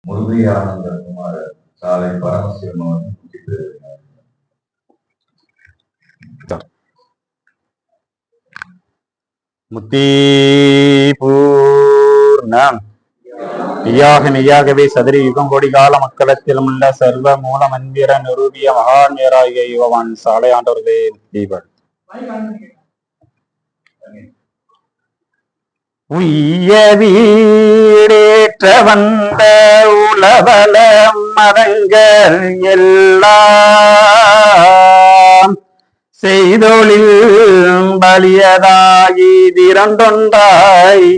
முருகையானந்த குமார சாலை பரமசிவம் முத்தி பூர்ணம் மெய்யாகவே சதுரி யுகம் கோடி கால மக்களத்திலும் உள்ள சர்வ மூல மந்திர நிரூபிய மகான்யராகிய யுவவான் சாலை ஆண்டவர்களே தீபன் உய்ய வீடேற்ற வந்த உலவல மரங்கள் எல்லாம் செய்தொழில் பலியதாகி திரண்டொன்றாய்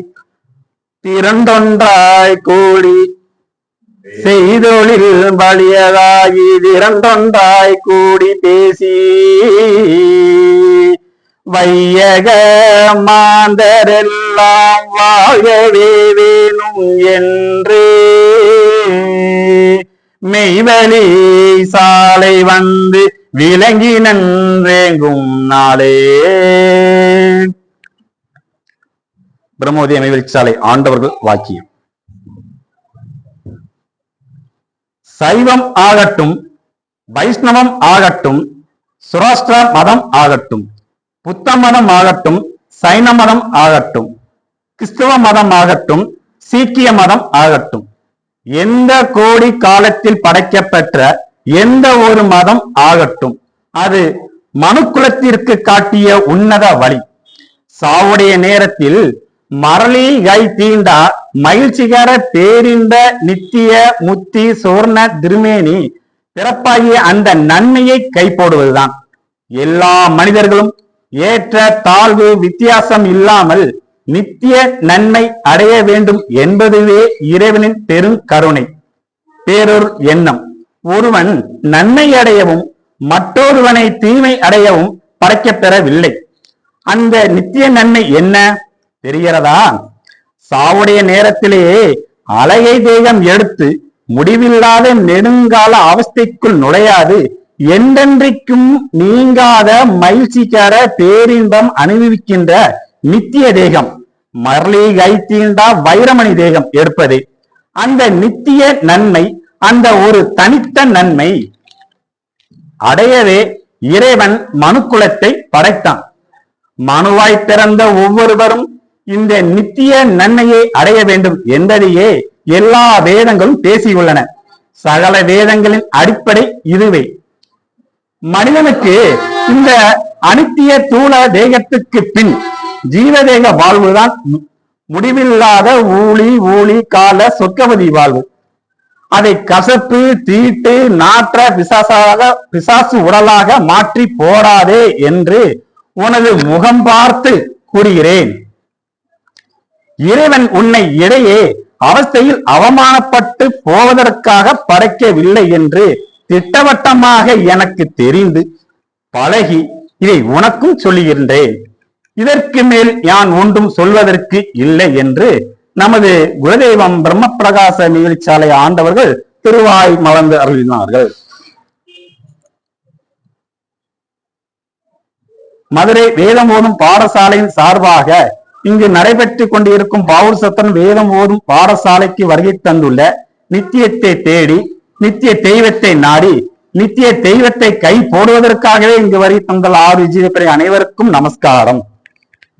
கூடி செய்தொழில் பலியதாகி திரண்டொன்றாய் கூடி பேசி வையக மாந்தரெல்லாம் வாழவே வேணும் என்று மெய்வழி சாலை வந்து விளங்கி நன்றேங்கும் நாளே. பிரம்மோதய மெய்வழி சாலை ஆண்டவர்கள் வாக்கியம். சைவம் ஆகட்டும், வைஷ்ணவம் ஆகட்டும், சுராஷ்டிர மதம் ஆகட்டும், புத்த மதம் ஆகட்டும், சைன மதம் ஆகட்டும், கிறிஸ்தவ மதம் ஆகட்டும், சீக்கிய மதம் ஆகட்டும், எந்த கோடி காலத்தில் படைக்கப்பெற்ற எந்த ஒரு மதம் ஆகட்டும், அது மனுக்குலத்திற்கு காட்டிய உன்னத வழி. சாவுடைய நேரத்தில் மரளி கை தீண்டா மகிழ்ச்சிகர பேரின்ப நித்திய முத்தி சுவர்ண திருமேனி பிறப்பாகிய அந்த நன்மையை கைப்போடுவதுதான். எல்லா மனிதர்களும் ஏற்ற தாழ்வு வித்தியாசம் இல்லாமல் நித்திய நன்மை அடைய வேண்டும் என்பதுவே இறைவனின் பெருங்கருணை பேரொரு எண்ணம். ஒருவன் நன்மை அடையவும் மற்றொருவனை தீமை அடையவும் படைக்கப்பெறவில்லை. அந்த நித்திய நன்மை என்ன தெரிகிறதா? சாவுடைய நேரத்திலேயே அழகை தேகம் எடுத்து முடிவில்லாத நெடுங்கால அவஸ்தைக்குள் நுழையாது என்றென்றைக்கும் நீங்காத மகிழ்ச்சிக்கார பேரின்பம் அனுபவிக்கின்ற நித்திய தேகம் மரளி கை தீண்டா வைரமணி தேகம் எடுப்பது. அந்த நித்திய நன்மை, அந்த ஒரு தனித்த நன்மை அடையவே இறைவன் மனுக்குலத்தை படைத்தான். மனுவாய் பிறந்த ஒவ்வொருவரும் இந்த நித்திய நன்மையை அடைய வேண்டும் என்பதையே எல்லா வேதங்களும் பேசியுள்ளன. சகல வேதங்களின் அடிப்படை இதுவே. மனிதனுக்கு இந்த அனித்திய தூள தேகத்துக்கு பின் ஜீவதேக வாழ்வுதான் முடிவில்லாத ஊழி கால சொர்க்கவதி வாழ்வு. அதை கசப்பு தீட்டு நாற்ற பிசாசு உடலாக மாற்றி போடாதே என்று உனது முகம் பார்த்து கூறுகிறேன். இறைவன் உன்னை இடையே அவஸ்தையில் அவமானப்பட்டு போவதற்காக படைக்கவில்லை என்று திட்டவட்டமாக எனக்கு தெரிந்து பழகி இதை உனக்கும் சொல்லுகின்றேன். இதற்கு மேல் யான் ஒன்றும் சொல்வதற்கு இல்லை என்று நமது குலதெய்வம் பிரம்ம பிரகாச நிகழ்ச்சாலை ஆண்டவர்கள் திருவாய் மலர்ந்து அருளினார்கள். மதுரை வேதம் ஓதும் பாடசாலையின் சார்பாக இங்கு நடைபெற்றுக் கொண்டிருக்கும் பாவூர் சத்தன் வேதம் ஓதும் பாடசாலைக்கு வருகை தந்துள்ள நித்தியத்தை தேடி நித்திய தெய்வத்தை நாடி நித்திய தெய்வத்தை கை போடுவதற்காகவே இங்கு வருகை தந்துள்ள 6 விஜயப்படை அனைவருக்கும் நமஸ்காரம்.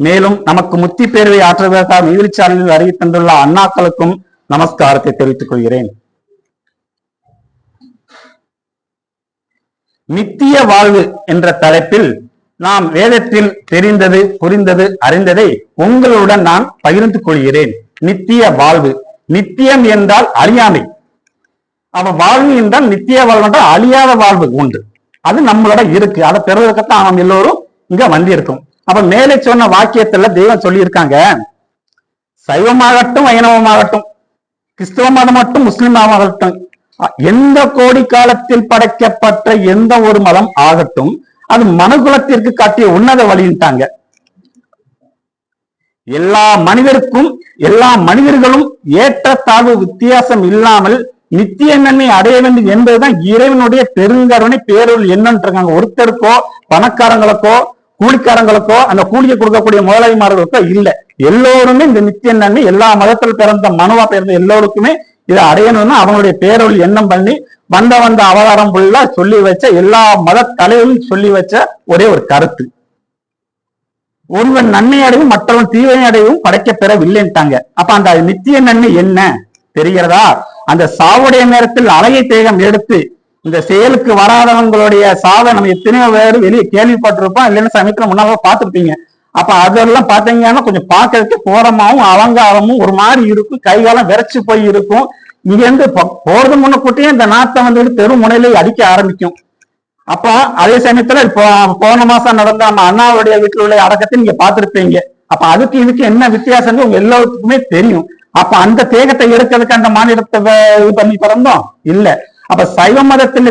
மேலும் நமக்கு முத்தி பேர்வை ஆற்றுவதற்காக நிகழ்ச்சியாளர்கள் வருகை தந்துள்ள அண்ணாக்களுக்கும் நமஸ்காரத்தை தெரிவித்துக் கொள்கிறேன். நித்திய வாழ்வு என்ற தலைப்பில் நாம் வேதத்தில் தெரிந்தது புரிந்தது அறிந்ததை உங்களுடன் நான் பகிர்ந்து கொள்கிறேன். நித்திய வாழ்வு, நித்தியம் என்றால் அழியாமை. அவ வாழ்வு என்றால் நித்திய வாழ்வு என்றால் அழியாத வாழ்வு உண்டு. அது நம்மளோட இருக்கு. அதை பெறுவதற்குத்தான் நாம் எல்லோரும் இங்க வந்திருக்கோம். அப்ப மேலே சொன்ன வாக்கியத்துல தெய்வம் சொல்லி இருக்காங்க, சைவமாகட்டும் வைணவமாகட்டும், கிறிஸ்தவ மதம் மட்டும் முஸ்லிம் மதமாகட்டும், எந்த கோடி காலத்தில் படைக்கப்பட்ட எந்த ஒரு மதம் ஆகட்டும், அது மனுகுலத்திற்கு காட்டிய உன்னத வழியிட்டாங்க. எல்லா மனிதர்களும் ஏற்றத்தாழ்வு வித்தியாசம் இல்லாமல் நித்திய நன்மை அடைய வேண்டும் என்பதுதான் இறைவனுடைய பெருங்கருணை பேரொருள் என்னன்னு இருக்காங்க. ஒருத்தருக்கோ பணக்காரங்களுக்கோ கூலிக்காரங்களுக்கோ அந்த கூலியை கொடுக்கக்கூடிய முதலாளிமார்களுக்கோ இல்லை. எல்லோருமே இந்த நித்திய நன்மை எல்லா மதத்தில் பிறந்த மனுவா பிறந்த எல்லோருக்குமே இதை அடையணும்னு அவங்களுடைய பேரொழி எண்ணம் பண்ணி வந்த அவதாரம் ஃபுல்லா சொல்லி வச்ச எல்லா மத தலைவரும் சொல்லி வச்ச ஒரே ஒரு கருத்து. ஒருவன் நன்மை அடையும் மற்றவன் தீவினை அடையவும் படைக்க பெறவில்லைன்ட்டாங்க. அப்ப அந்த நித்திய நன்மை என்ன தெரிகிறதா? அந்த சாவுடைய நேரத்தில் அழகை தேகம் எடுத்து இந்த செயலுக்கு வராதவங்களுடைய சாவை நம்ம எத்தனையோ பேர் வெளியே கேள்விப்பட்டிருப்போம், இல்லைன்னா சமயத்துல முன்னால பார்த்துருப்பீங்க. அப்ப அதெல்லாம் பாத்தீங்கன்னா கொஞ்சம் பார்க்கறதுக்கு கோரமாவும் அலங்காரமும் ஒரு மாதிரி இருக்கும், கைகாலம் விரைச்சு போய் இருக்கும். இங்க இருந்து போறது முன்னக்கூட்டியே இந்த நாட்டை வந்து தெரு முனையில அடிக்க ஆரம்பிக்கும். அப்போ அதே சமயத்துல இப்போ போன மாசம் நடந்த நம்ம அண்ணாவுடைய வீட்டில் உள்ள அடக்கத்தை நீங்க பார்த்திருப்பீங்க. அப்ப அதுக்கு இதுக்கு என்ன வித்தியாசம் உங்க எல்லாருக்குமே தெரியும். அப்ப அந்த தேகத்தை எடுக்கிறதுக்கு அந்த மாநிலத்தை இது பண்ணி பிறந்தோம் இல்ல. அப்ப சைவ மதத்தில்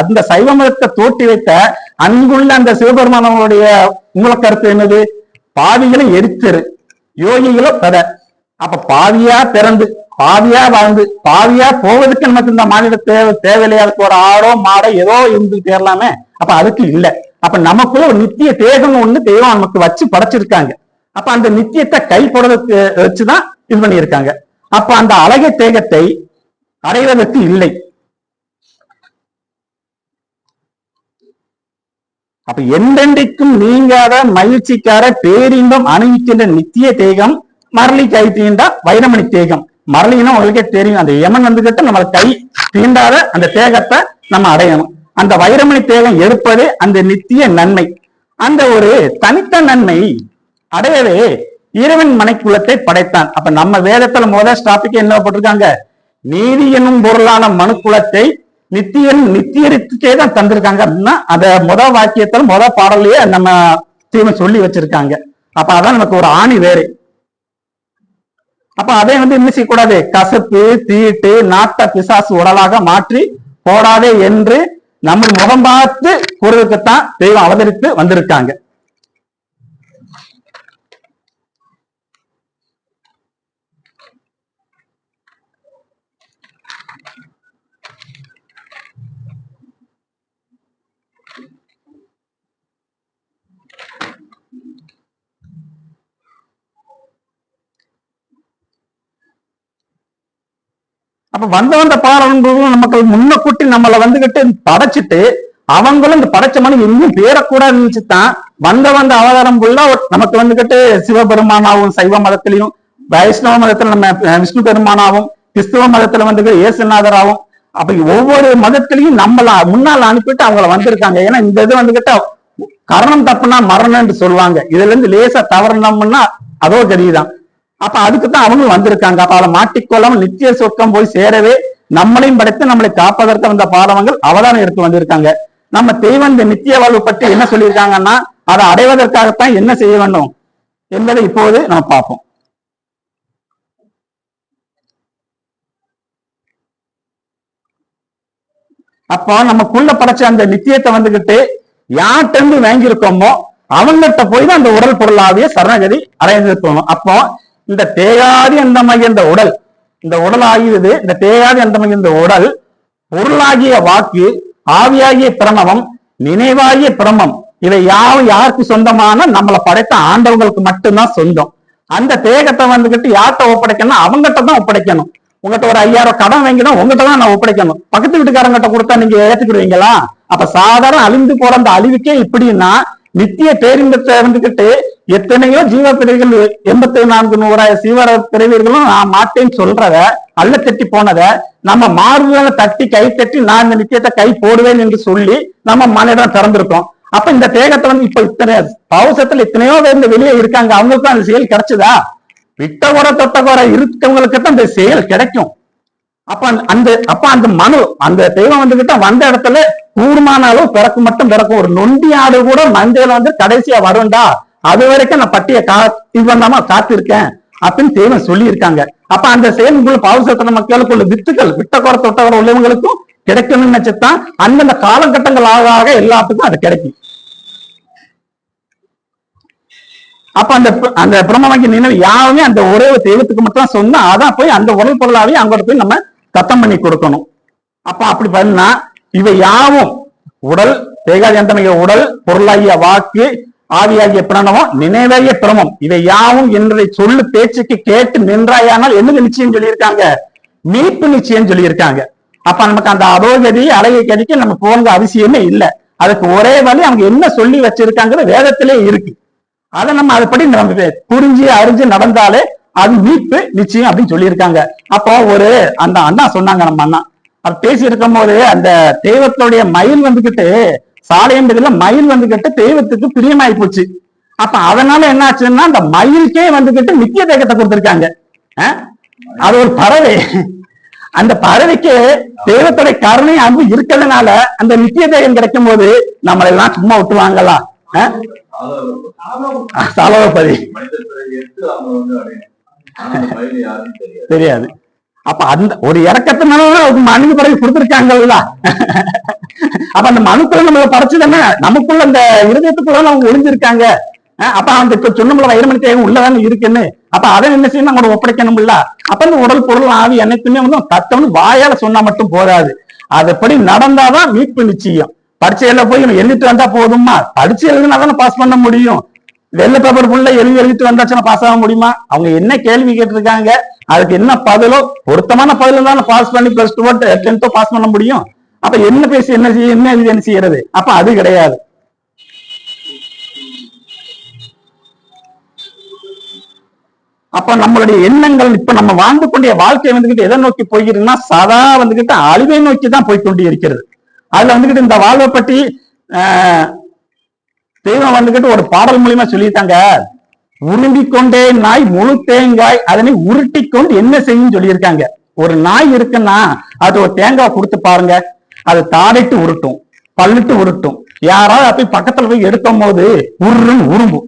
அந்த சைவ மதத்தை தோட்டி வைத்த அங்குள்ள அந்த சிவபெருமானவங்களுடைய மூல கருத்து என்னது? பாவிகளை எரித்தரு, யோகிகளை பெற. அப்ப பாவியா பிறந்து பாவியா வாழ்ந்து பாவியா போவதுக்கு நமக்கு இந்த மாநில தேவையில்லையா? அதுக்கு ஒரு ஆடோ மாடோ ஏதோ இருந்து தேரலாமே. அப்ப அதுக்கு இல்லை. அப்ப நமக்குள்ள ஒரு நித்திய தேகம் ஒண்ணு தெய்வம் நமக்கு வச்சு படைச்சிருக்காங்க. அப்ப அந்த நித்தியத்தை கைப்படுறதுக்கு வச்சுதான் இது பண்ணியிருக்காங்க. அப்ப அந்த அழகிய தேகத்தை அடைவதற்கு இல்லை. அப்ப என்றென்றைக்கும் நீங்காத மகிழ்ச்சிக்கார பேரின்பம் அணிவிக்கின்ற நித்திய தேகம் மரளி கை தீண்டா வைரமணி தேகம். மரளினா உங்களுக்கே தெரியும், அந்த யமன் வந்துகிட்ட நம்ம கை தீண்டாத அந்த தேகத்தை நம்ம அடையணும். அந்த வைரமணி தேகம் எடுப்பது அந்த நித்திய நன்மை. அந்த ஒரு தனித்த நன்மை அடையவே இறைவன் மனைக்குலத்தை படைத்தான். அப்ப நம்ம வேதத்துல முதல் டாபிக் என்ன போட்டிருக்காங்க? நீதி என்னும் பொருளான மனுக்குலத்தை நித்தியரித்துக்கே தான் தந்திருக்காங்க அப்படின்னா அத முதல் வாக்கியத்துல முதல் பாடலையே நம்ம தீமை சொல்லி வச்சிருக்காங்க. அப்ப அதான் நமக்கு ஒரு ஆணி வேறு. அப்ப அதை வந்து என்ன செய்யக்கூடாது? கசப்பு தீட்டு நாட்ட பிசாசு உடலாக மாற்றி போடாதே என்று நம்ம முகம் பார்த்து கூறுவதற்குத்தான் தெய்வம் அவதரித்து வந்திருக்காங்க. அப்ப வந்த பாடல்களும் நமக்கு முன்ன கூட்டி நம்மளை வந்துகிட்டு படைச்சிட்டு அவங்களும் இந்த படைச்ச மனு எங்கேயும் பேரக்கூடாதுன்னு நினைச்சுதான் வந்த அவதாரம் ஃபுல்லா நமக்கு வந்துகிட்டு சிவபெருமானாவும் சைவ மதத்திலையும் வைஷ்ணவ மதத்துல நம்ம விஷ்ணு பெருமானாவும் கிறிஸ்துவ மதத்துல வந்துட்டு இயேசுநாதராகவும் அப்ப ஒவ்வொரு மதத்திலையும் நம்மள முன்னால அனுப்பிட்டு அவங்கள வந்திருக்காங்க. ஏன்னா இந்த இது வந்துகிட்ட கரணம் தப்புனா மரணம்னு சொல்லுவாங்க. இதுல இருந்து லேசா தவறணும்னா அதோ கதிதான். அப்ப அதுக்குத்தான் அவங்களும் வந்திருக்காங்க. அப்ப அதை மாட்டிக்கொள்ளாம நித்திய சொர்க்கம் போய் சேரவே நம்மளையும் படைத்து நம்மளை காப்பதற்கு வந்த பாடவங்கள் அவதாரம் எடுத்து வந்திருக்காங்க. நம்ம தெய்வம் இந்த நித்திய வாழ்வு பற்றி என்ன சொல்லியிருக்காங்கன்னா அதை அடைவதற்காகத்தான் என்ன செய்ய வேண்டும் என்பதை இப்போது நம்ம பார்ப்போம். அப்போ நமக்குள்ள படைச்ச அந்த நித்தியத்தை வந்துகிட்டு யார்கிட்ட இருந்து வாங்கியிருக்கோமோ அவங்ககிட்ட போய் தான் அந்த உடல் பொருளாவிய சரணகதி அடைந்திருக்கணும். அப்போ இந்த தேயாதி அந்தமாகிய இந்த உடல், இந்த உடல் ஆகியது இந்த தேயாதி அந்தமாகிய இந்த உடல் பொருளாகிய வாக்கு, ஆவியாகிய பிரணவம், நினைவாகிய பிரமம், இவை யாருக்கு சொந்தமான நம்மளை படைத்த ஆண்டவங்களுக்கு மட்டும்தான் சொந்தம். அந்த தேகத்தை வந்துகிட்டு யார்கிட்ட ஒப்படைக்கணும்? அவங்ககிட்ட தான் ஒப்படைக்கணும். உங்ககிட்ட ஒரு 5000 கடன் வாங்கிடும், உங்ககிட்ட தான் நான் ஒப்படைக்கணும். பக்கத்து வீட்டுக்காரங்கிட்ட கொடுத்தா நீங்க ஏத்துக்கிடுவீங்களா? அப்ப சாதாரண அழிந்து போற அந்த அழிவுக்கே இப்படின்னா நித்திய பேரின்பத்தை இருந்துகிட்டு எத்தனையோ ஜீவ பிறவிகள் 84,100 சீவர பிறவிகளும் நான் மாட்டேன்னு சொல்றத அல்ல தட்டி போனத நம்ம மார்புகளை தட்டி கை தட்டி நான் இந்த நித்தியத்தை கை போடுவேன் என்று சொல்லி நம்ம மனிதன் திறந்திருக்கோம். அப்ப இந்த தேகத்தை வந்து இப்ப இத்தனை பௌசத்துல எத்தனையோ பேர் இந்த வெளியே இருக்காங்க, அவங்களுக்கு அந்த செயல் கிடைச்சதா? விட்ட குறை தொட்ட குறை இருக்கவங்களுக்கு தான் இந்த செயல் கிடைக்கும். அப்ப அந்த மனு அந்த தெய்வம் வந்துகிட்ட வந்த இடத்துல கூடுமான அளவு பிறக்கு மட்டும் பிறக்கும். ஒரு நொண்டி ஆடு கூட மஞ்சள் வந்து கடைசியா வரும்டா, அது வரைக்கும் நான் பட்டிய இது பண்ணாம காத்திருக்கேன் அப்படின்னு தெய்வம் சொல்லி இருக்காங்க. அப்ப அந்த செயல்குள்ள பாவசத்திர மக்களுக்குள்ள வித்துக்கள் விட்ட குறை தொட்ட குறை உள்ளவங்களுக்கும் கிடைக்கணும்னு நினைச்சுதான் அந்தந்த காலகட்டங்கள் ஆக எல்லாத்துக்கும் அது கிடைக்கும். அப்ப அந்த பிரம்மவாக்கி நினைவு யாருமே அந்த ஒரே தெய்வத்துக்கு மட்டும் சொன்னா அதான் போய் அந்த உடல் பொருளாவே அங்க போய் நம்ம சத்தம் பண்ணி கொடுக்கணும். அப்ப அப்படி பண்ணா இவை யாவும் உடல் தேகாதியந்தமைய உடல், பொருளாகிய வாக்கு, ஆவியாகிய பிரணவம், நினைவாகிய பிரமம், இவை யாவும் என்பதை சொல்லு பேச்சுக்கு கேட்டு நின்றாயானால் என்ன நிச்சயம் சொல்லியிருக்காங்க? மீட்பு நிச்சயம் சொல்லியிருக்காங்க. அப்ப நமக்கு அந்த அதோகதி அழகை கதிக்கு நம்ம போங்க அவசியமே இல்லை. அதுக்கு ஒரே வழி அவங்க என்ன சொல்லி வச்சிருக்காங்கிறது வேதத்திலே இருக்கு. அதை நம்ம அதுபடி நம்ம புரிஞ்சு அறிஞ்சு நடந்தாலே அது மீட்பு நிச்சயம் அப்படின்னு சொல்லியிருக்காங்க. அப்போ அந்த அண்ணா சொன்னாங்க, நம்ம அண்ணா அது பேசி இருக்கும் போது அந்த தெய்வத்துடைய மயில் வந்துகிட்டு சாலையம்பதியில மயில் வந்துகிட்டு தெய்வத்துக்கு பிரியமாயி போச்சு. அப்ப அதனால என்ன ஆச்சுன்னா அந்த மயிலுக்கே வந்துகிட்டு நித்திய தேகத்தை கொடுத்திருக்காங்க. அது ஒரு பறவை, அந்த பறவைக்கு தெய்வத்துடைய கருணை அன்பு இருக்கிறதுனால அந்த நித்திய தேகம் கிடைக்கும் போது நம்மளை எல்லாம் சும்மா விட்டுவாங்களா? சாலோபதி தெரியாது. அப்ப அந்த ஒரு இறக்கத்தினால மனித பிறகு கொடுத்திருக்காங்கல்ல. அப்ப அந்த மனுக்குள்ள நம்ம படைச்சதுன்னா நமக்குள்ள அந்த இருதயத்துக்குள்ள அவங்க ஒளிஞ்சிருக்காங்க. அப்ப அந்த சொன்னோம்ல வைரமணி தேவை உள்ளதானே இருக்குன்னு. அப்ப அதை என்ன செய்யணும், நம்மளோட ஒப்படைக்கணும்ல. அப்ப இந்த உடல் பொருள் ஆவி அனைத்துமே வந்து தத்தவனு வாயால சொன்னா மட்டும் போதாது, அதுபடி நடந்தாதான் மீட்பு நிச்சயம். பரீட்சையில போய் எழுதிட்டு வந்தா போதுமா? பரீட்சை எழுதுனா தானே பாஸ் பண்ண முடியும். வெள்ளை பேப்பர் ஃபுல்லா எழுதிட்டு வந்தாச்சுன்னா பாஸ் ஆக முடியுமா? அவங்க என்ன கேள்வி கேட்டிருக்காங்க, அதுக்கு என்ன பதிலோ பொருத்தமான பதில் தானே பாஸ் பண்ணி பிளஸ் 2 10th பாஸ் பண்ண முடியும். அப்ப என்ன பேசி என்ன செய்ய என்ன செய்யறது? அப்ப அது கிடையாது. அப்ப நம்மளுடைய எண்ணங்கள் இப்ப நம்ம வாழ்ந்து கொண்டிய வாழ்க்கை வந்துகிட்டு எதை நோக்கி போய்கிறதுன்னா சதா வந்துகிட்டு அழிவை நோக்கி தான் போய்கொண்டு இருக்கிறது. அதுல வந்துகிட்டு இந்த வாழ்வை பற்றி தெய்வம் வந்துகிட்டு ஒரு பாடல் மூலியமா சொல்லிட்டாங்க. உருண்டிக் கொண்டே நாய் முழு தேங்காய் அதனை உருட்டி கொண்டு என்ன செய்யும் சொல்லியிருக்காங்க. ஒரு நாய் இருக்குன்னா அது ஒரு தேங்காய் கொடுத்து பாருங்க, அது தாடிட்டு உருட்டும், பல்லிட்டு உருட்டும். யாராவது அப்படி பக்கத்துல போய் எடுக்கும் போது உருன்னு உரும்பும்.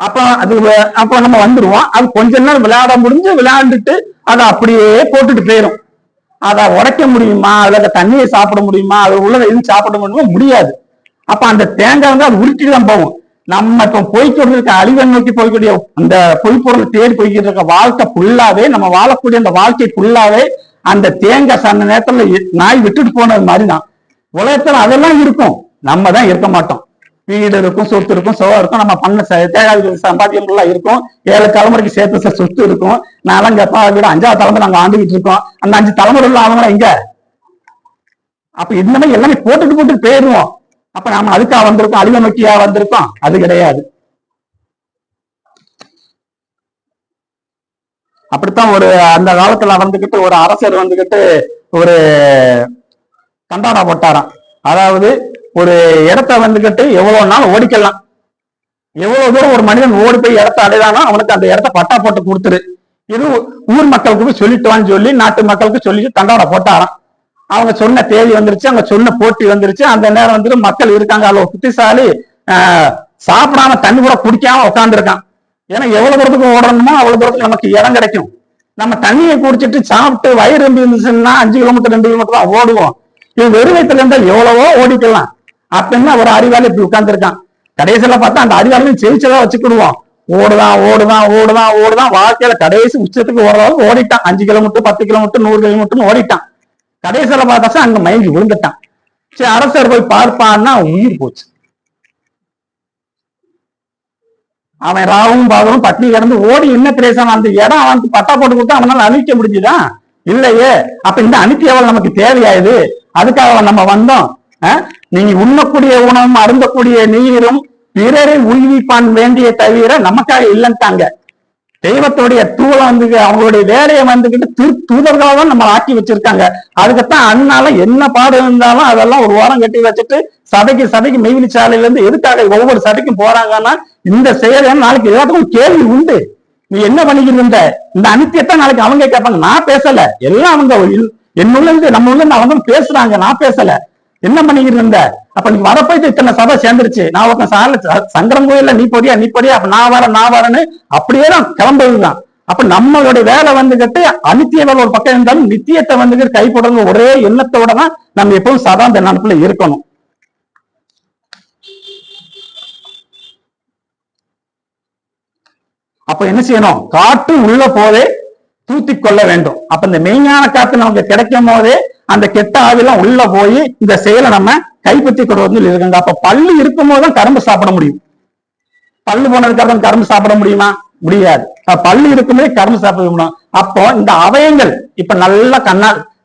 அப்ப நம்ம வந்துருவோம். அது கொஞ்ச நேரம் விளையாட முடிஞ்சு விளையாண்டுட்டு அதை அப்படியே போட்டுட்டு போயிடும். அதை உடைக்க முடியுமா? அதுல தண்ணியை சாப்பிட முடியுமா? அது உள்ளதை எதுவும் சாப்பிட முடியுமா? முடியாது. அப்ப அந்த தேங்காய் வந்து அது உருட்டிட்டு தான் போகும். நம்ம இப்ப போய்கிட்டு இருக்க அழிவை நோக்கி போய்க்கூடிய அந்த பொய்ப்பொருள் தேடி போய்கிட்டு இருக்க வாழ்க்கை ஃபுல்லாவே, நம்ம வாழக்கூடிய அந்த வாழ்க்கை ஃபுல்லாவே அந்த தேங்காய் அந்த நேரத்துல நாய் விட்டுட்டு போனது மாதிரிதான். உலகத்துல அதெல்லாம் இருக்கும், நம்ம தான் இருக்க மாட்டோம். வீடு இருக்கும், சொத்து இருக்கும், சுகம் இருக்கும், நம்ம பண்ண தேங்காய் சம்பாத்தியம் எல்லாம் இருக்கும், 7 தலைமுறைக்கு சேர்த்து சொத்து இருக்கும். நான் எங்க அப்பா வீடு 5வது தலைமுறை நாங்க ஆண்டுகிட்டு இருக்கோம். அந்த 5 தலைமுறை உள்ள அவங்க எங்க? அப்ப இந்த மாதிரி எல்லாமே போட்டுட்டு போயிடுவோம். அப்ப நாம அதுக்கா வந்திருக்கோம், அழிவை நோக்கியா வந்திருக்கோம்? அது கிடையாது. அப்படித்தான் அந்த காலத்துல வந்துகிட்டு ஒரு அரசர் வந்துகிட்டு ஒரு கண்டாடா போட்டாராம். அதாவது ஒரு இடத்த வந்துகிட்டு எவ்வளவு நாள் ஓடிக்கலாம், எவ்வளவு தூரம் ஒரு மனிதன் ஓடி போய் இடத்த அடைதானோ அவனுக்கு அந்த இடத்த பட்டா போட்டு கொடுத்துரு, இது ஊர் மக்களுக்கு போய் சொல்லிட்டுவான்னு சொல்லி நாட்டு மக்களுக்கு சொல்லிட்டு தண்டாடா போட்டாராம். அவங்க சொன்ன தேதி வந்துருச்சு, அவங்க சொன்ன போட்டி வந்துருச்சு. அந்த நேரம் வந்துட்டு மக்கள் இருக்காங்க, அவ்வளவு புத்திசாலி சாப்பிடாம தண்ணி கூட குடிக்காம உட்காந்துருக்கான். ஏன்னா எவ்வளவு தூரத்துக்கு ஓடணுமோ அவ்வளவு தூரத்துக்கு நமக்கு இடம் கிடைக்கும். நம்ம தண்ணியை குடிச்சிட்டு சாப்பிட்டு வயிறு ரொம்ப இருந்துச்சுன்னா 5 கிலோமீட்டர் 2 கிலோமீட்டர் தான் ஓடுவோம். இது வெறும் வயிற்றுல இருந்தால் எவ்வளவோ ஓடிக்கலாம். அப்படின்னா ஒரு அறிவாளி இப்படி உட்கார்ந்துருக்கான். கடைசியில பார்த்தா அந்த அறிவாளியும் ஜெயிச்சதா வச்சுக்கிடுவோம். ஓடுதான் வாழ்க்கையில கடைசி உச்சத்துக்கு ஓடுறளவுக்கு ஓடிட்டான். 5 கிலோமீட்டர் 10 கிலோமீட்டர் 100 கிலோமீட்டர் ஓடிட்டான். கடைசியில பார்த்தாச்சா அங்க மயங்கி விழுந்துட்டான். சரி, அரசர் போய் பார்ப்பான்னா உயிர் போச்சு. அவன் ராவும் பாகவும் பட்டினி கிடந்து ஓடி என்ன பிரேசம், அந்த இடம் அவனுக்கு பட்டா போட்டு கொடுத்தா அவனால அழிக்க முடிஞ்சுதான் இல்லையே. அப்ப இந்த அனித்தியவள் நமக்கு தேவையாயுது, அதுக்காக நம்ம வந்தோம். நீங்க உண்ணக்கூடிய உணவும் அருந்தக்கூடிய நீரும் பிறரை உய்விப்பான் வேண்டிய தவிர நமக்காக இல்லைன்ட்டாங்க. தெய்வத்துடைய தூளை வந்து அவங்களுடைய வேலையை வந்துகிட்டு தூதர்களாக தான் நம்ம ஆக்கி வச்சிருக்காங்க. அதுக்குத்தான் அதனால என்ன பாடு இருந்தாலும் அதெல்லாம் ஒரு ஓரம் கட்டி வச்சுட்டு சபைக்கு மெய்விலி சாலையில இருந்து எதுக்காக ஒவ்வொரு சபைக்கும் போறாங்கன்னா இந்த செயல் நாளைக்கு எல்லாத்துக்கும் கேள்வி உண்டு. நீ என்ன பண்ணிக்கிட்டு இருந்த இந்த அனித்தியத்தை நாளைக்கு அவங்க கேட்பாங்க. நான் பேசல, எல்லாம் அவங்க என்னுள்ள இருந்து நம்ம உள்ள இருந்து அவங்க பேசுறாங்க, நான் பேசல. என்ன பண்ணிக்கிட்டு இருந்த? அப்ப நீ வரப்போயிட்டு இத்தனை சபை சேர்ந்துருச்சு, நான் ஒரு சங்கரம் கோயில்ல நீ போடியா அப்ப நான் வரேன்னு அப்படியே தான் கிளம்புறதுதான். அப்ப நம்மளுடைய வேலை வந்துகிட்டு அனித்திய ஒரு பக்கம் இருந்தாலும் நித்தியத்தை வந்துகிட்டு கைப்படணும் ஒரே எண்ணத்தோட தான் நம்ம எப்பவும் சதா இந்த நினைப்புல இருக்கணும். அப்ப என்ன செய்யணும்? காற்று உள்ள போதே தூத்தி கொள்ள வேண்டும். அப்ப இந்த மெய்ஞான காத்து நமக்கு கிடைக்கும் போதே அந்த கெட்ட ஆவிலாம் உள்ள போய் இந்த செயலை நம்ம கைப்பற்றி கொள்வது இருக்காங்க. அப்ப பல்லு இருக்கும் போதுதான் கரும்பு சாப்பிட முடியும். பல்லு போனதுக்கு அப்புறம் கரும்பு சாப்பிட முடியுமா? முடியாது. பள்ளி இருக்கும்போது கரும்பு சாப்பிடணும். அப்போ இந்த அவயங்கள் இப்ப நல்லா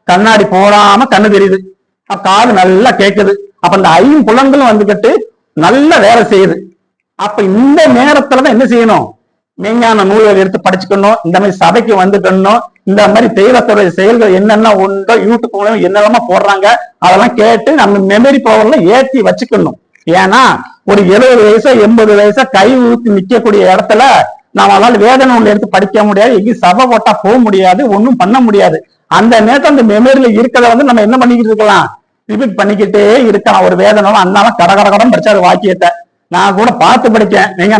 கண்ணாடி போடாம கண்ணு தெரியுது, காது நல்லா கேட்குது. அப்ப இந்த ஐம்புலன்களும் வந்துகிட்டு நல்ல வேலை செய்யுது. அப்ப இந்த நேரத்துலதான் என்ன செய்யணும், மெய்ஞான நூல்கள் எடுத்து படிச்சுக்கணும். இந்த மாதிரி சபைக்கு வந்துக்கணும். இந்த மாதிரி தெய்வத்துடைய செயல்கள் என்னென்ன உண்டோ யூடியூப் மூலம் என்னெல்லாம போடுறாங்க அதெல்லாம் கேட்டு நம்ம மெமரி பவர்ல ஏற்றி வச்சுக்கணும். ஏன்னா ஒரு 70 வயசோ 80 வயசோ கை ஊத்தி நிக்கக்கூடிய இடத்துல நம்மளால வேதனை ஒண்ணு எடுத்து படிக்க முடியாது, எங்கேயும் சபை போட்டா போக முடியாது, ஒன்றும் பண்ண முடியாது. அந்த நேரத்தில் அந்த மெமரியில இருக்கிறத வந்து நம்ம என்ன பண்ணிக்கிட்டு இருக்கலாம், ரிப்பீட் பண்ணிக்கிட்டே இருக்கலாம். ஒரு வேதனை அண்ணாலும் கடகடகடம் படிச்சாரு வாக்கியத்தை, நான் கூட பார்த்து படிச்சேன். நீங்க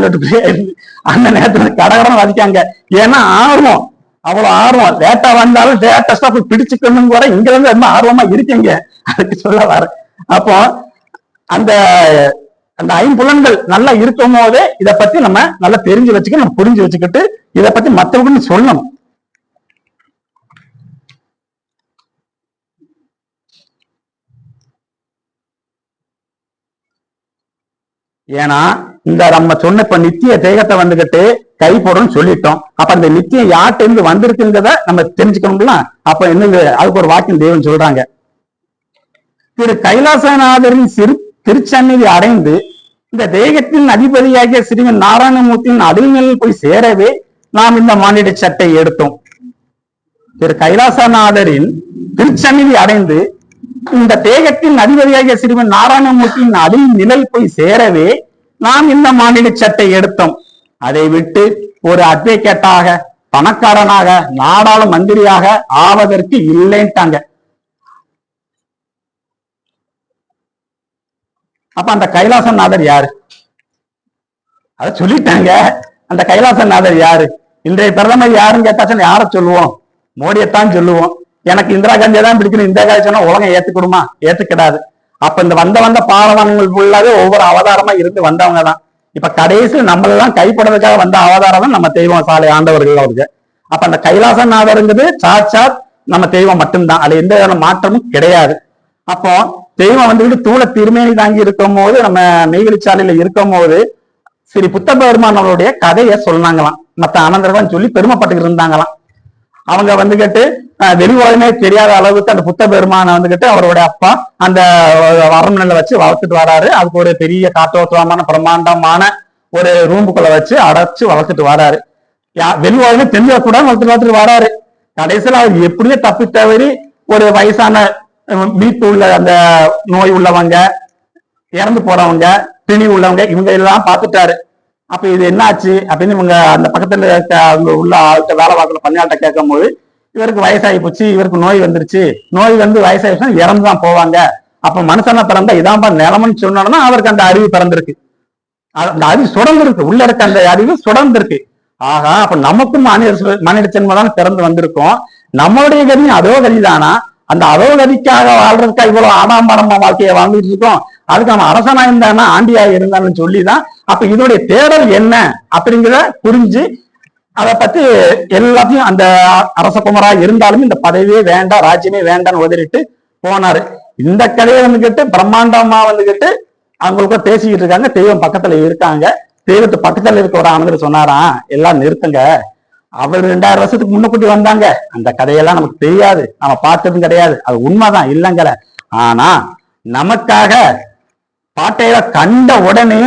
அந்த நேரத்துல கடகடம் வாதிக்காங்க. ஏன்னா ஆர்வம், அவ்வளவு ஆர்வம். லேட்டா வந்தாலும் லேட்டஸ்டா போய் பிடிச்சுக்கணும் கூட இங்க இருந்து ரொம்ப ஆர்வமா இருக்கீங்க, அதுக்கு சொல்ல வர. அப்போ அந்த அந்த ஐம்புலன்கள் நல்லா இருக்கும் போதே இதை பத்தி நம்ம நல்லா தெரிஞ்சு வச்சுக்க, நம்ம புரிஞ்சு வச்சுக்கிட்டு இதை பத்தி மற்றவங்க சொல்லணும். ஏன்னா இந்த நம்ம சொன்ன இப்ப நித்திய தேகத்தை வந்துகிட்டு கை போடணும்னு சொல்லிட்டோம். அப்ப அந்த நித்தியம் யார்கிட்ட இருந்து வந்திருக்குங்கிறத நம்ம தெரிஞ்சுக்கணும்ல. அப்ப என்ன அதுக்கு ஒரு வாக்கியம் தேவன் சொல்றாங்க, திரு கைலாசநாதரின் திருச்சந்நிதி அடைந்து இந்த தேகத்தின் அதிபதியாகிய ஸ்ரீமன் நாராயணமூர்த்தியின் அடிமையில் போய் சேரவே நாம் இந்த மானிட சட்டை எடுத்தோம். திரு கைலாசநாதரின் திருச்சந்நிதி அடைந்து இந்த தேகத்தின் அதிபதியாகிய ஸ்ரீமன் நாராயணமூர்த்தியின் அடிமை நிலை போய் சேரவே நாம் இந்த மானிட சட்டை எடுத்தோம். அதை விட்டு ஒரு அட்வொகேட்டாக, பணக்காரனாக, நாடாளு மந்திரியாக ஆவதற்கு இல்லைன்ட்டாங்க. அப்ப அந்த கைலாசநாதர் யாரு, அத சொல்லிட்டாங்க. அந்த கைலாசநாதர் யாரு? இன்றைய பிரதமர் யாருன்னு கேட்டாச்சுன்னா யார சொல்லுவோம்? மோடியத்தான் சொல்லுவோம். எனக்கு இந்திரா காந்தியை தான் பிடிக்கணும், இந்திரா காந்தி சொன்னா உலகம் ஏத்துக்கிடுமா? ஏத்துக்கிடாது. அப்ப இந்த வந்த பாலவான்கள் ஃபுல்லாவே ஒவ்வொரு அவதாரமா இருந்து வந்தவங்க தான். இப்ப கடைசி நம்மளெல்லாம் கைப்படுறதுக்காக வந்த அவதாரம் தான் நம்ம தெய்வம் சாலை ஆண்டவர்கள் அவருக்கு. அப்ப அந்த கைலாசநாதருங்கிறது சாட்சாத் நம்ம தெய்வம் மட்டும்தான், அதுல எந்த விதமான மாற்றமும் கிடையாது. அப்போ தெய்வம் வந்துட்டு தூள திருமேனி தாங்கி இருக்கும் போது, நம்ம நெய்வேலிச்சாலையில இருக்கும் போது ஸ்ரீ புத்த பெருமான் அவருடைய கதையை சொன்னாங்களாம். மத்த ஆனந்தர்கள் சொல்லி பெருமைப்பட்டு இருந்தாங்களாம். அவங்க வந்துகிட்டு வெளி உலகமே தெரியாத அளவுக்கு அந்த புத்த பெருமானை வந்துகிட்டு அவருடைய அப்பா அந்த அரண்மனையில வச்சு வளர்த்துட்டு வராரு. அதுக்கு ஒரு பெரிய காற்றோட்டமான பிரம்மாண்டமான ஒரு ரூமுக்குள்ள வச்சு அடைச்சு வளர்த்துட்டு வராரு. வெளி உலகமே தெரிஞ்சக்கூடாது வளர்த்துட்டு வராரு. கடைசியில் அவர் எப்படியோ தப்பி தவறி ஒரு வயசான மீட்டு உள்ள அந்த நோய் உள்ளவங்க, இறந்து போறவங்க, பிணி உள்ளவங்க, இவங்க எல்லாம் பார்த்துட்டாரு. அப்ப இது என்னாச்சு அப்படின்னு இவங்க அந்த பக்கத்துல உள்ள ஆள்கிட்ட வேலை பார்க்கல பணியாள்கிட்ட கேட்கும் போது, இவருக்கு வயசாகி போச்சு, இவருக்கு நோய் வந்துருச்சு, நோய் வந்து வயசாயிடுச்சுன்னா இறந்துதான் போவாங்க. அப்ப மனுஷனா பிறந்தா இதான்பா நிலமன்னு சொன்னோம்னா அவருக்கு அந்த அறிவு பிறந்திருக்கு, அந்த அறிவு சுடர்ந்திருக்கு, உள்ள இருக்க அந்த அறிவு சுடர்ந்திருக்கு. ஆகா, அப்ப நமக்கும் மனித ஜென்மதான் பிறந்து வந்திருக்கோம். நம்மளுடைய கதி அதோ கதிதானா? அந்த அதோ கதிக்காக வாழ்றதுக்கா இவ்வளவு ஆடாம்பரமா வாழ்க்கையை வாழ்ந்துட்டு இருக்கோம்? அதுக்கு நம்ம அரசனா இருந்தானா ஆண்டியா இருந்தான்னு சொல்லிதான். அப்ப இதனுடைய தேடல் என்ன அப்படிங்கிறத புரிஞ்சு அதை பத்தி எல்லாத்தையும் அந்த அரசகுமரா இருந்தாலும் இந்த பதவியே வேண்டாம், ராஜ்யமே வேண்டாம்னு உதறிட்டு போனாரு. இந்த கதையை வந்துகிட்டு பிரம்மாண்டமா வந்துகிட்டு அவங்களுக்கு பேசிக்கிட்டு இருக்காங்க. தெய்வம் பக்கத்துல இருக்காங்க. தெய்வத்து பக்கத்துல இருக்க ஒரு ஆனந்தர் சொன்னாராம், எல்லாம் நிறுத்துங்க, அவர் 2000 வருஷத்துக்கு முன்னக்கூட்டி வந்தாங்க, அந்த கதையெல்லாம் நமக்கு தெரியாது, நம்ம பார்த்ததும் கிடையாது, அது உண்மைதான் இல்லைங்கிற. ஆனா நமக்காக பாட்டையில கண்ட உடனே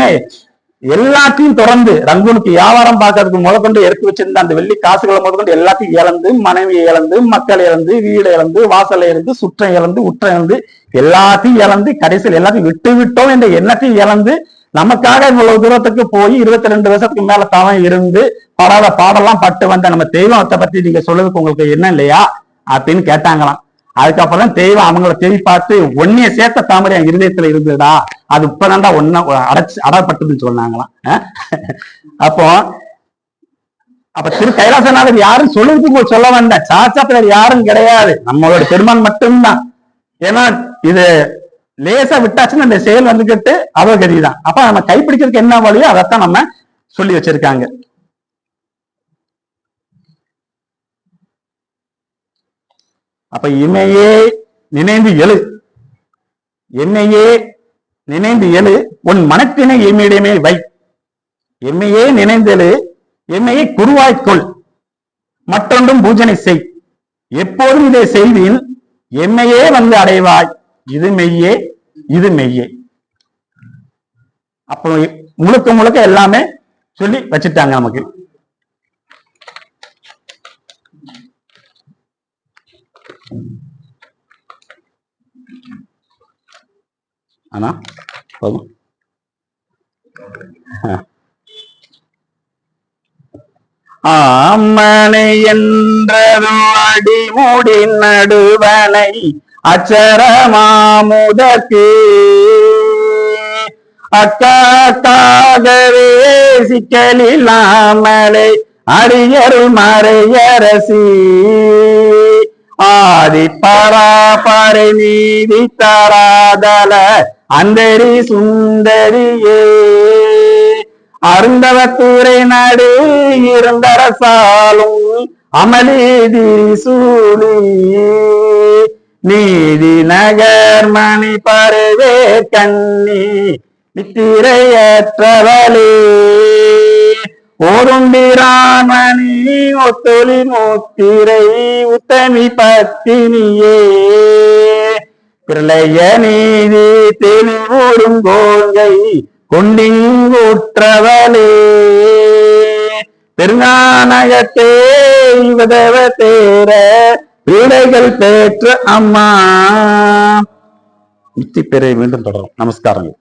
எல்லாத்தையும் தொடர்ந்து ரங்கூனுக்கு வியாபாரம் பார்க்கறதுக்கு முதற்கொண்டு எடுத்து வச்சிருந்த அந்த வெள்ளி காசுகளை முதற்கொண்டு எல்லாத்தையும் இழந்து, மனைவி இழந்து, மக்கள் இழந்து, வீடு இழந்து, வாசல் இழந்து, சுற்றம் இழந்து, உற்றம் இழந்து, எல்லாத்தையும் இழந்து கடைசியில் எல்லாத்தையும் விட்டு விட்டோம் என்ற எண்ணத்தையும் இழந்து நமக்காக இவ்வளவு தூரத்துக்கு போய் 22 வருஷத்துக்கு மேல தவம் இருந்து படாத பாடெல்லாம் பட்டு வந்த நம்ம தெய்வத்தை பத்தி நீங்க சொல்றதுக்கு உங்களுக்கு என்ன இல்லையா அப்படின்னு கேட்டாங்களாம். அதுக்கப்புறம் தெய்வம் அவங்கள தேடி பார்த்து ஒன்னைய சேர்த்த தாமரை என் இருதயத்துல இருந்ததுடா, அது இப்பதான்டா ஒன்ன அடப்பட்டதுன்னு சொன்னாங்களாம். அப்ப திரு கைலாசநாதர் யாரும் சொல்லுறதுக்கு சொல்ல வேண்டாம், சாட்சாத் யாரும் கிடையாது, நம்மளோட பெருமான் மட்டும்தான். ஏன்னா இது லேசா விட்டாச்சுன்னு அந்த செயல் வந்துகிட்டு அவகதிதான். அப்ப நம்ம கைப்பிடிக்கிறதுக்கு என்ன வழியோ அதைத்தான் நம்ம சொல்லி வச்சிருக்காங்க. அப்ப இமையே நினைந்து எழு, என்னையே நினைந்து எழு, உன் மனத்தினை எம்மிடமே வை. எம்மையே நினைந்தெழு, எம்மையை குருவாய்க்கொள், மற்றொன்றும் பூஜனை செய். எப்போதும் இதை செய்வின் எம்மையே வந்து அடைவாய். இது மெய்யே, இது மெய்யே. அப்போ முழுக்க முழுக்க எல்லாமே சொல்லி வச்சுட்டாங்க நமக்கு. ஆனா போதும். ஆமனை என்றதோ அடிமுடி நடுவனை அச்சரமாமுதற்கு அக்காகவே சிக்கலில்லாமலை அடியருள் மறையரசி ஆதி பராபரை நீதி தராதல அந்தரி சுந்தரியே அருந்தவத்தூரை நடு இருந்தரசாலும் அமளிதி சூழி நீதி நகர் மணி பருவே கண்ணி நித்திரையற்றவளே ஓருண்டிராமணி ஒத்தொலி மூத்திரை உத்தமி பத்தினியே பிரளய நீதி தெளிவூடும் கோங்கை கொண்டிங்கூற்றவளே பெருங்கானகத்தே இவதவ தேர வீடைகள் பெற்ற அம்மா. இத்தி பெறை மீண்டும் தொடரும். நமஸ்காரங்கள்.